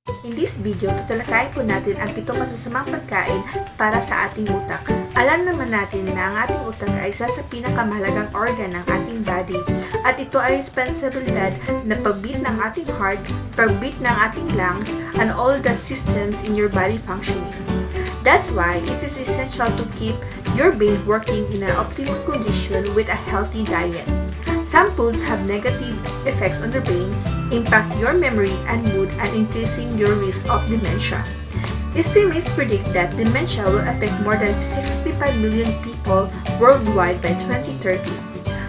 In this video, tatalakayin po natin ang 7 masasamang pagkain para sa ating utak. Alam naman natin na ang ating utak ay isa sa pinakamahalagang organ ng ating body at ito ay responsibilidad na pag-beat ng ating heart, pag-beat ng ating lungs, and all the systems in your body functioning. That's why it is essential to keep your brain working in an optimal condition with a healthy diet. Some foods have negative effects on the brain, impact your memory and mood, and increasing your risk of dementia. Estimates predict that dementia will affect more than 65 million people worldwide by 2030.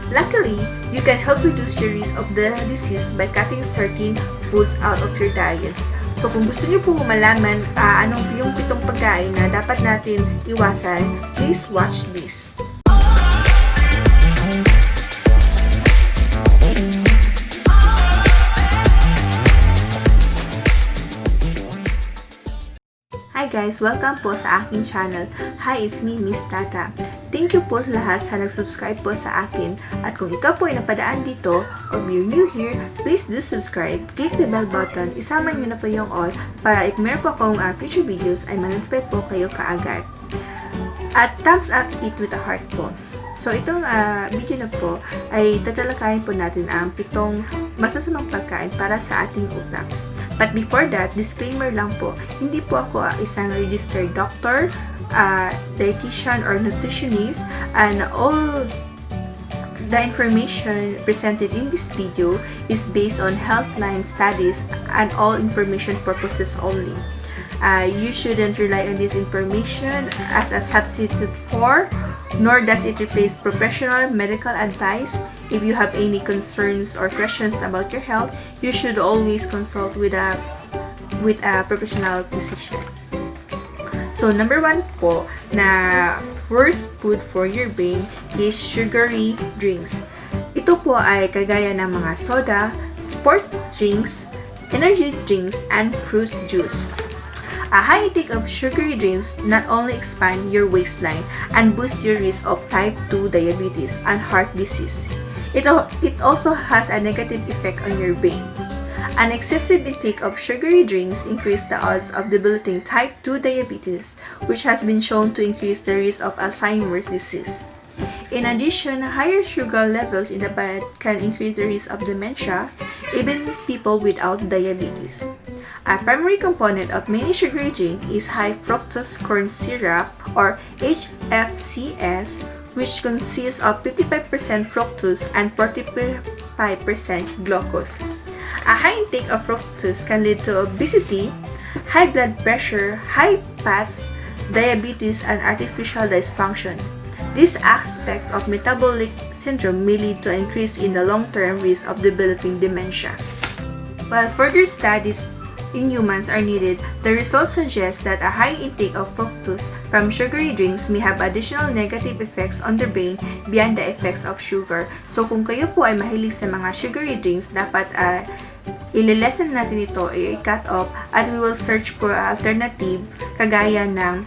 Luckily, you can help reduce your risk of the disease by cutting certain foods out of your diet. So kung gusto niyo po malaman anong yung 7 pagkain na dapat natin iwasan, please watch this. Hi guys! Welcome po sa aking channel. Hi, it's me, Miss Tata. Thank you po sa lahat sa nag-subscribe po sa akin. At kung ikaw po ay napadaan dito, or you're new here, please do subscribe, click the bell button, isama nyo na po yung all para if meron po akong future videos ay manotify po kayo kaagad. At thumbs up it with a heart po. So itong video na po ay tatalakayin po natin ang 7 masasamang pagkain para sa ating utak. But before that, disclaimer lang po, hindi po ako isang registered doctor, dietitian, or nutritionist, and all the information presented in this video is based on Healthline studies and all information purposes only. You shouldn't rely on this information as a substitute for, nor does it replace professional medical advice. If you have any concerns or questions about your health, you should always consult with a professional physician. So, number 1 po na worst food for your brain is sugary drinks. Ito po ay kagaya ng mga soda, sport drinks, energy drinks, and fruit juice. A high intake of sugary drinks not only expand your waistline and boost your risk of type 2 diabetes and heart disease, it also has a negative effect on your brain. An excessive intake of sugary drinks increase the odds of developing type 2 diabetes, which has been shown to increase the risk of Alzheimer's disease. In addition, higher sugar levels in the blood can increase the risk of dementia, even people without diabetes. A primary component of many sugary drinks is high fructose corn syrup, or HFCS, which consists of 55% fructose and 45% glucose. A high intake of fructose can lead to obesity, high blood pressure, high fats, diabetes, and artificial dysfunction. These aspects of metabolic syndrome may lead to an increase in the long-term risk of developing dementia. While further studies in humans are needed, the results suggest that a high intake of fructose from sugary drinks may have additional negative effects on the brain beyond the effects of sugar. So kung kayo po ay mahilig sa mga sugary drinks, dapat ililesen natin ito, i-cut off, at we will search for alternative kagaya ng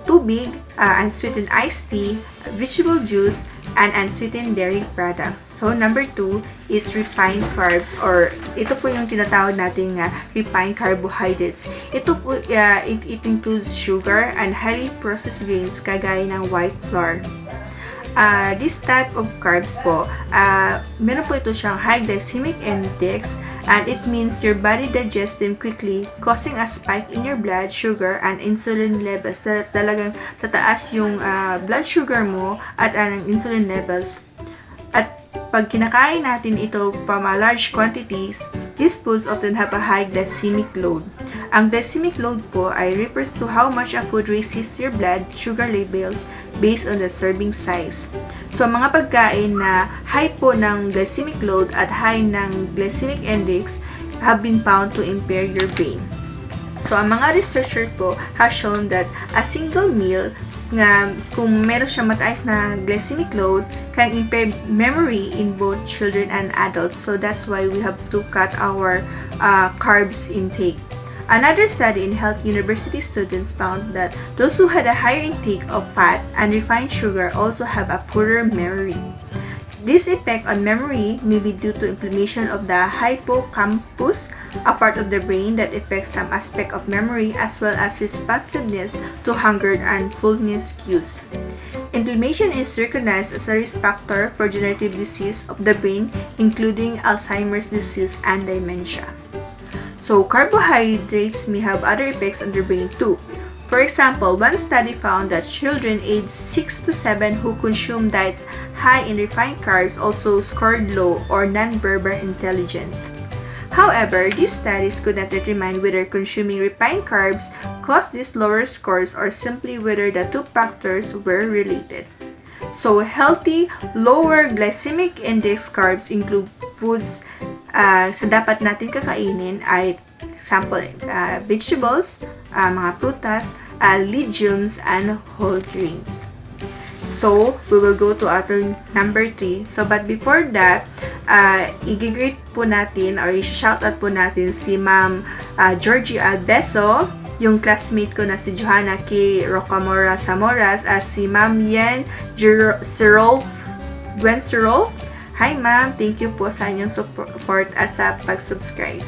tubig, unsweetened iced tea, vegetable juice, and unsweetened dairy products. So, number 2 is refined carbs, or ito po yung tinatawag nating refined carbohydrates. Ito po, it includes sugar and highly processed grains kagaya ng white flour. This type of carbs po, meron po ito siyang high glycemic index, and it means your body digests them quickly, causing a spike in your blood sugar and insulin levels. Talagang tataas yung blood sugar mo at ang insulin levels. At pag kinakain natin ito from large quantities, these foods often have a high glycemic load. Ang glycemic load po ay refers to how much a food raises your blood sugar levels based on the serving size. So, mga pagkain na high po ng glycemic load at high ng glycemic index have been found to impair your brain. So, ang mga researchers po have shown that a single meal nga kung meron siya mataas na glycemic load can impair memory in both children and adults. So, that's why we have to cut our carbs intake. Another study in health university students found that those who had a higher intake of fat and refined sugar also have a poorer memory. This effect on memory may be due to inflammation of the hippocampus, a part of the brain that affects some aspect of memory as well as responsiveness to hunger and fullness cues. Inflammation is recognized as a risk factor for degenerative disease of the brain, including Alzheimer's disease and dementia. So, carbohydrates may have other effects on the brain too. For example, one study found that children aged 6 to 7 who consume diets high in refined carbs also scored low or non-verbal intelligence. However, these studies could not determine whether consuming refined carbs caused these lower scores or simply whether the two factors were related. So, healthy, lower glycemic index carbs include foods sa dapat natin kakainin ay sample vegetables, mga prutas, legumes, and whole grains. So, we will go to our number 3. So, but before that, i-greet po natin or i-shoutout po natin si Ma'am Georgie Albeso, yung classmate ko na si Johanna K. Rocamora Zamoras, as si Ma'am Yen Gwen Serolf. Hi ma'am, thank you po sa inyong support at sa pag-subscribe.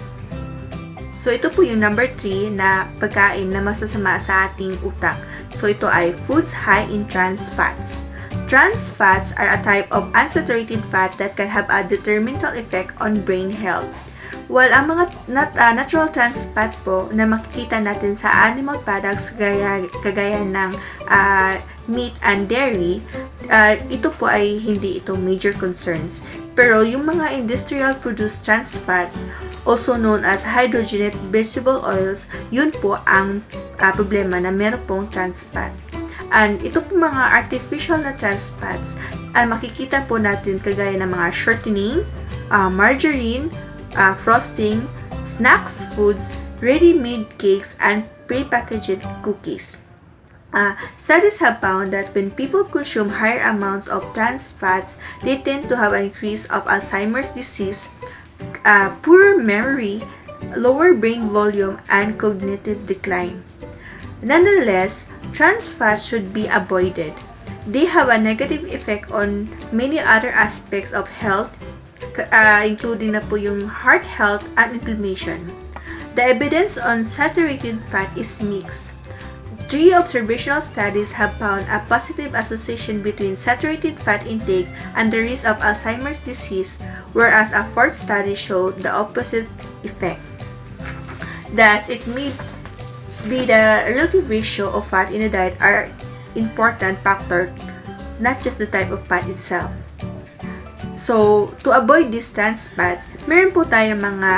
So, ito po yung number 3 na pagkain na masasama sa ating utak. So, ito ay foods high in trans fats. Trans fats are a type of unsaturated fat that can have a detrimental effect on brain health. While ang mga natural trans fat po na makikita natin sa animal products kagaya ng meat and dairy, ito po ay hindi ito major concerns. Pero yung mga industrial produced trans fats, also known as hydrogenated vegetable oils, yun po ang problema na meron pong trans fat. And ito po mga artificial na trans fats ay makikita po natin kagaya ng mga shortening, margarine, frosting, snacks foods, ready-made cakes, and prepackaged cookies. Studies have found that when people consume higher amounts of trans fats, they tend to have an increase of Alzheimer's disease, poorer memory, lower brain volume, and cognitive decline. Nonetheless, trans fats should be avoided. They have a negative effect on many other aspects of health, including na po yung heart health and inflammation. The evidence on saturated fat is mixed. 3 observational studies have found a positive association between saturated fat intake and the risk of Alzheimer's disease, whereas a 4th study showed the opposite effect. Thus, it may be the relative ratio of fat in a diet are important factor, not just the type of fat itself. So, to avoid these trans fats, meron po tayong mga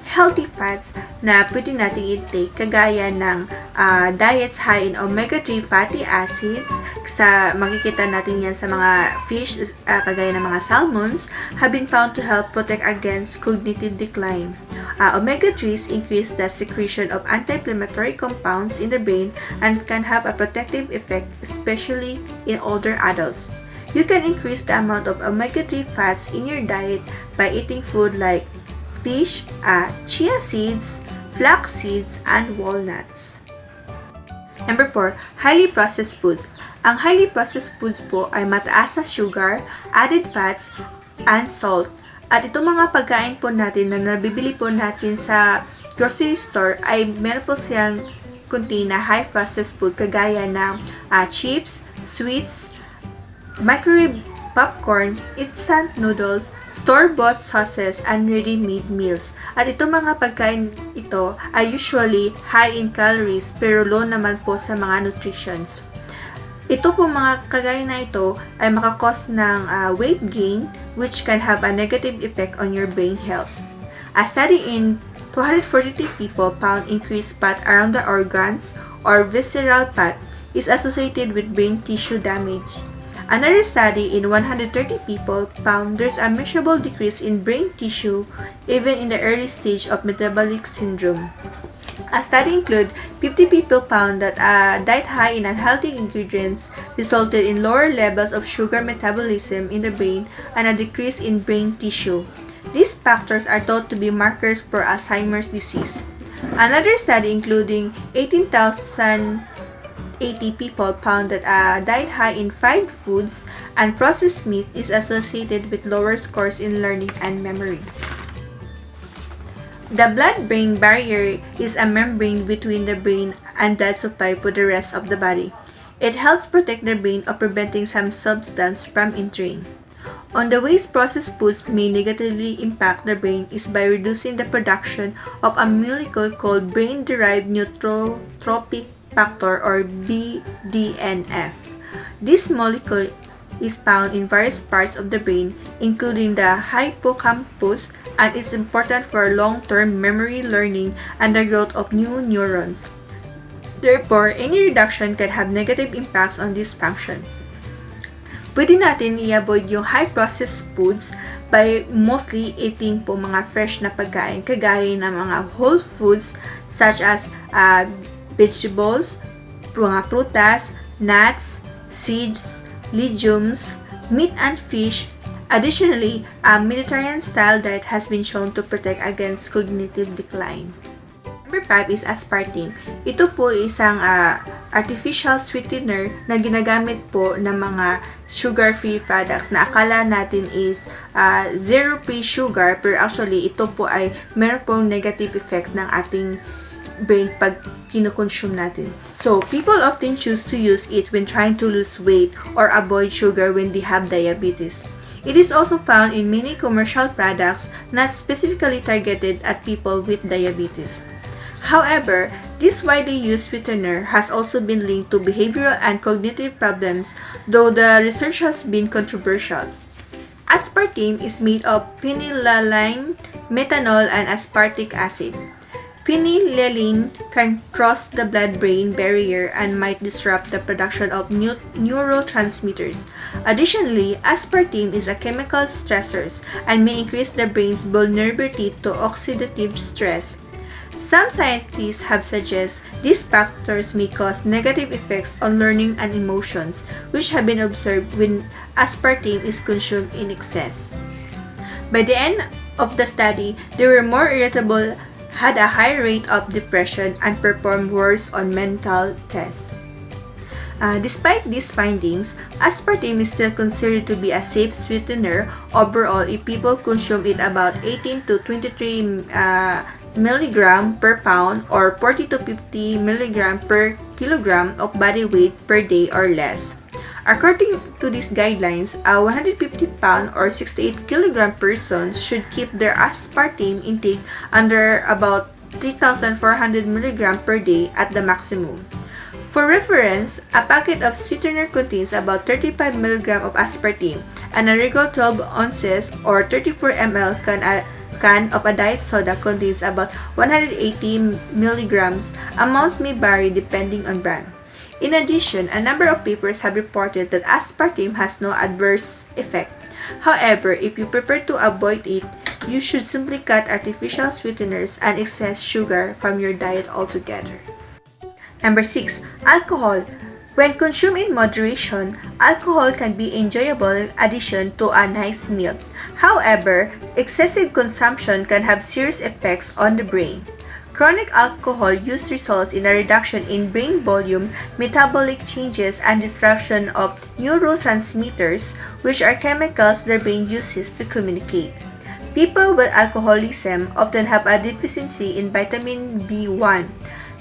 healthy fats na pwede natin intake kagaya ng diets high in omega-3 fatty acids. Makikita natin yan sa mga fish kagaya ng mga salmons, have been found to help protect against cognitive decline. Omega-3s increase the secretion of anti-inflammatory compounds in the brain and can have a protective effect, especially in older adults. You can increase the amount of omega-3 fats in your diet by eating food like fish, chia seeds, flax seeds, and walnuts. Number 4, highly processed foods. Ang highly processed foods po ay mataas sa sugar, added fats, and salt. At itong mga pagkain po natin na nabibili po natin sa grocery store ay meron po siyang contain na high processed food kagaya ng chips, sweets, microwave popcorn, instant noodles, store-bought sauces, and ready-made meals. At itong mga pagkain ito ay usually high in calories pero low naman po sa mga nutritions. Ito po mga kagaya na ito ay makakos ng weight gain which can have a negative effect on your brain health. A study in 243 people found increased fat around the organs or visceral fat is associated with brain tissue damage. Another study in 130 people found there's a measurable decrease in brain tissue even in the early stage of metabolic syndrome. A study included 50 people found that a diet high in unhealthy ingredients resulted in lower levels of sugar metabolism in the brain and a decrease in brain tissue. These factors are thought to be markers for Alzheimer's disease. Another study including 18,000 80 people found that a diet high in fried foods and processed meat is associated with lower scores in learning and memory. The blood-brain barrier is a membrane between the brain and blood supply for the rest of the body. It helps protect the brain of preventing some substance from entering. On the ways processed foods may negatively impact the brain is by reducing the production of a molecule called brain-derived neurotrophic factor or BDNF. This molecule is found in various parts of the brain, including the hippocampus, and is important for long-term memory learning and the growth of new neurons. Therefore, any reduction can have negative impacts on this function. Pwede natin i-avoid yung high processed foods by mostly eating po mga fresh na pagkain, kagaya ng mga whole foods such as vegetables, mga prutas, nuts, seeds, legumes, meat and fish. Additionally, a Mediterranean-style diet has been shown to protect against cognitive decline. Number 5 is aspartame. Ito po isang artificial sweetener na ginagamit po ng mga sugar-free products na akala natin is zero-free sugar, pero actually ito po ay meron pong negative effect ng ating brain pag kinukonsume natin. So, people often choose to use it when trying to lose weight or avoid sugar when they have diabetes. It is also found in many commercial products not specifically targeted at people with diabetes. However, this widely used sweetener has also been linked to behavioral and cognitive problems, though the research has been controversial. Aspartame is made of phenylalanine, methanol, and aspartic acid. Phenylalanine can cross the blood-brain barrier and might disrupt the production of neurotransmitters. Additionally, aspartame is a chemical stressor and may increase the brain's vulnerability to oxidative stress. Some scientists have suggested these factors may cause negative effects on learning and emotions, which have been observed when aspartame is consumed in excess. By the end of the study, they were more irritable, had a high rate of depression, and performed worse on mental tests. Despite these findings, aspartame is still considered to be a safe sweetener overall if people consume it about 18 to 23 milligram per pound or 40 to 50 milligram per kilogram of body weight per day or less. According to these guidelines, a 150-pound or 68-kilogram person should keep their aspartame intake under about 3,400 mg per day at the maximum. For reference, a packet of sweetener contains about 35 mg of aspartame, and a regular 12 ounces or 34 ml can of a diet soda contains about 180 mg. Amounts may vary depending on brand. In addition, a number of papers have reported that aspartame has no adverse effect. However, if you prefer to avoid it, you should simply cut artificial sweeteners and excess sugar from your diet altogether. Number 6. Alcohol. When consumed in moderation, alcohol can be an enjoyable addition to a nice meal. However, excessive consumption can have serious effects on the brain. Chronic alcohol use results in a reduction in brain volume, metabolic changes, and disruption of neurotransmitters, which are chemicals the brain uses to communicate. People with alcoholism often have a deficiency in vitamin B1.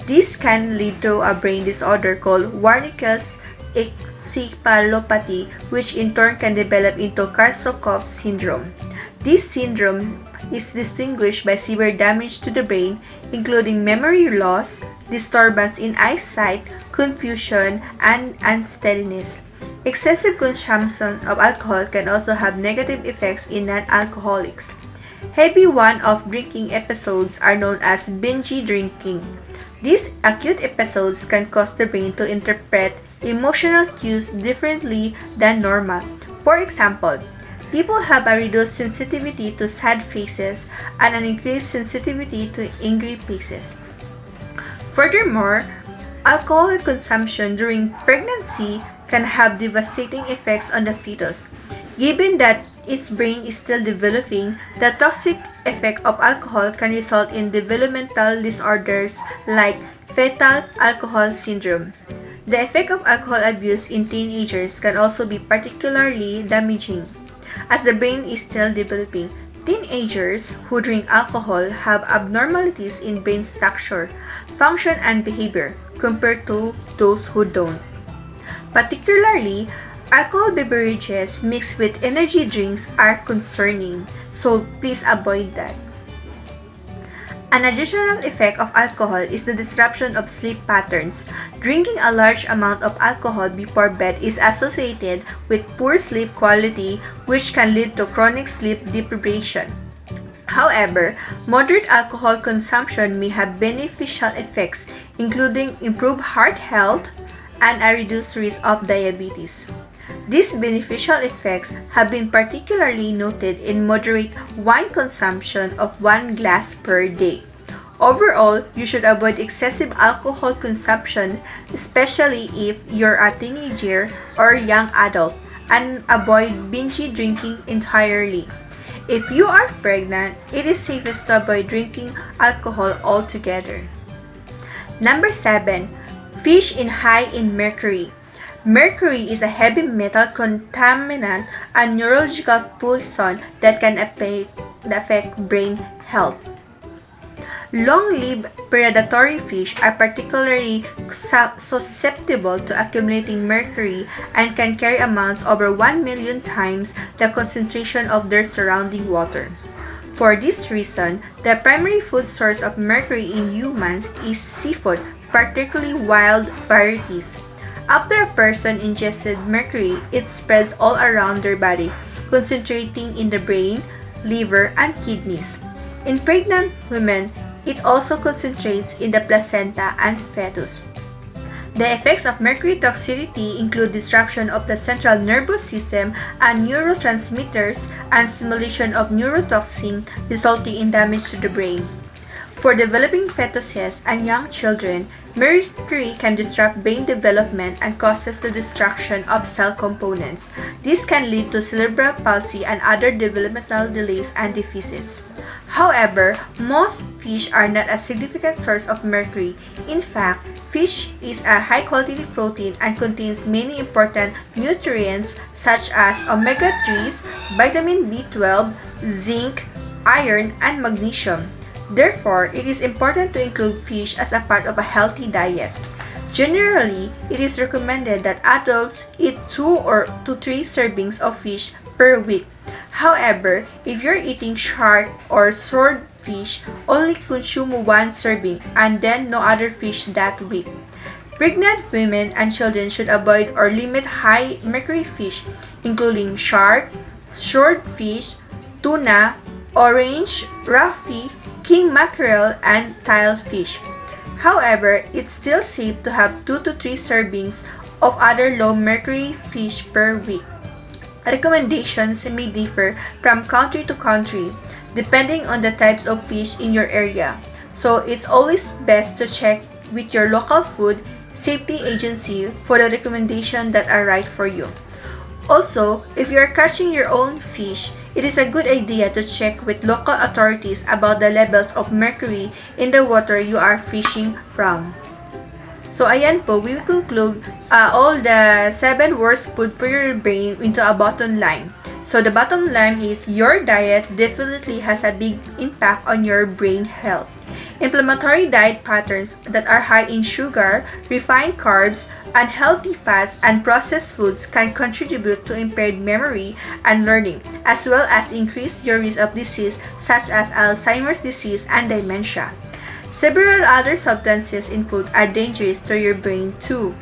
This can lead to a brain disorder called Wernicke's encephalopathy, which in turn can develop into Korsakoff syndrome. This syndrome is distinguished by severe damage to the brain, including memory loss, disturbance in eyesight, confusion, and unsteadiness. Excessive consumption of alcohol can also have negative effects in non-alcoholics. Heavy one-off drinking episodes are known as binge drinking. These acute episodes can cause the brain to interpret emotional cues differently than normal. For example, people have a reduced sensitivity to sad faces and an increased sensitivity to angry faces. Furthermore, alcohol consumption during pregnancy can have devastating effects on the fetus. Given that its brain is still developing, the toxic effect of alcohol can result in developmental disorders like fetal alcohol syndrome. The effect of alcohol abuse in teenagers can also be particularly damaging, as the brain is still developing. Teenagers who drink alcohol have abnormalities in brain structure, function, and behavior compared to those who don't. Particularly, alcohol beverages mixed with energy drinks are concerning, so please avoid that. An additional effect of alcohol is the disruption of sleep patterns. Drinking a large amount of alcohol before bed is associated with poor sleep quality, which can lead to chronic sleep deprivation. However, moderate alcohol consumption may have beneficial effects, including improved heart health and a reduced risk of diabetes. These beneficial effects have been particularly noted in moderate wine consumption of 1 glass per day. Overall, you should avoid excessive alcohol consumption, especially if you're a teenager or young adult, and avoid binge drinking entirely. If you are pregnant, it is safest to avoid drinking alcohol altogether. Number 7. Fish high in mercury. Mercury is a heavy metal contaminant and neurological poison that can affect brain health. Long-lived predatory fish are particularly susceptible to accumulating mercury and can carry amounts over 1 million times the concentration of their surrounding water. For this reason, the primary food source of mercury in humans is seafood, particularly wild varieties. After a person ingested mercury, it spreads all around their body, concentrating in the brain, liver, and kidneys. In pregnant women, it also concentrates in the placenta and fetus. The effects of mercury toxicity include disruption of the central nervous system and neurotransmitters and stimulation of neurotoxin, resulting in damage to the brain. For developing fetuses and young children, mercury can disrupt brain development and causes the destruction of cell components. This can lead to cerebral palsy and other developmental delays and deficits. However, most fish are not a significant source of mercury. In fact, fish is a high-quality protein and contains many important nutrients such as omega-3s, vitamin B12, zinc, iron, and magnesium. Therefore, it is important to include fish as a part of a healthy diet. Generally, it is recommended that adults eat 2 to 3 servings of fish per week. However, if you're eating shark or swordfish, only consume 1 serving and then no other fish that week. Pregnant women and children should avoid or limit high mercury fish, including shark, swordfish, tuna, orange, roughy, king mackerel, and tilefish. However, it's still safe to have 2 to 3 servings of other low-mercury fish per week. Recommendations may differ from country to country, depending on the types of fish in your area. So, it's always best to check with your local food safety agency for the recommendations that are right for you. Also, if you are catching your own fish, it is a good idea to check with local authorities about the levels of mercury in the water you are fishing from. So, ayan po, we will conclude all the 7 worst food for your brain into a bottom line. So, the bottom line is your diet definitely has a big impact on your brain health. Inflammatory diet patterns that are high in sugar, refined carbs, unhealthy fats, and processed foods can contribute to impaired memory and learning, as well as increase your risk of disease such as Alzheimer's disease and dementia. Several other substances in food are dangerous to your brain too.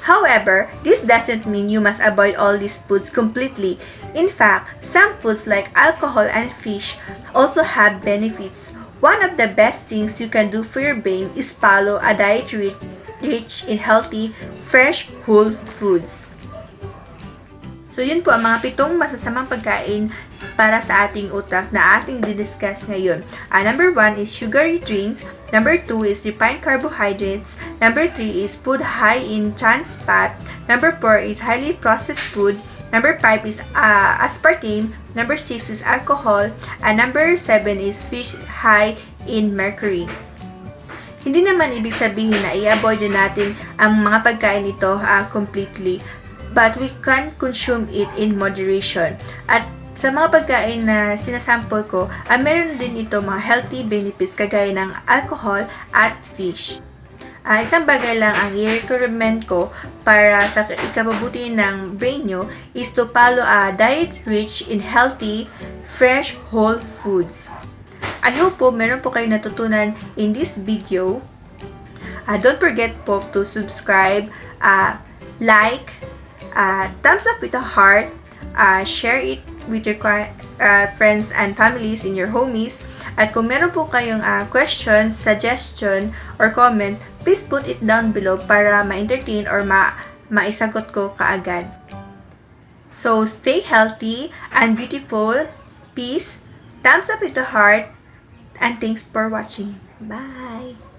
However, this doesn't mean you must avoid all these foods completely. In fact, some foods like alcohol and fish also have benefits. One of the best things you can do for your brain is follow a diet rich in healthy, fresh, whole foods. So, yun po ang mga 7 masasamang pagkain para sa ating utak na ating didiscuss ngayon. Number 1 is sugary drinks. Number 2 is refined carbohydrates. Number 3 is food high in trans fat. Number 4 is highly processed food. Number 5 is aspartame. Number 6 is alcohol. And number 7 is fish high in mercury. Hindi naman ibig sabihin na i-avoid na natin ang mga pagkain ito completely, but we can consume it in moderation. At sa mga pagkain na sinasample ko, meron din ito mga healthy benefits kagaya ng alcohol at fish. Isang bagay lang ang i-recommend ko para sa ikapabuti ng brain nyo is to follow a diet rich in healthy, fresh, whole foods. I hope po meron po kayo natutunan in this video. Don't forget po to subscribe, like, thumbs up with a heart, share it with your friends and families in your homies. At kung meron po kayong questions, suggestion, or comment, please put it down below para ma-entertain or maisagot ko kaagad. So, stay healthy and beautiful. Peace, thumbs up with the heart, and thanks for watching. Bye!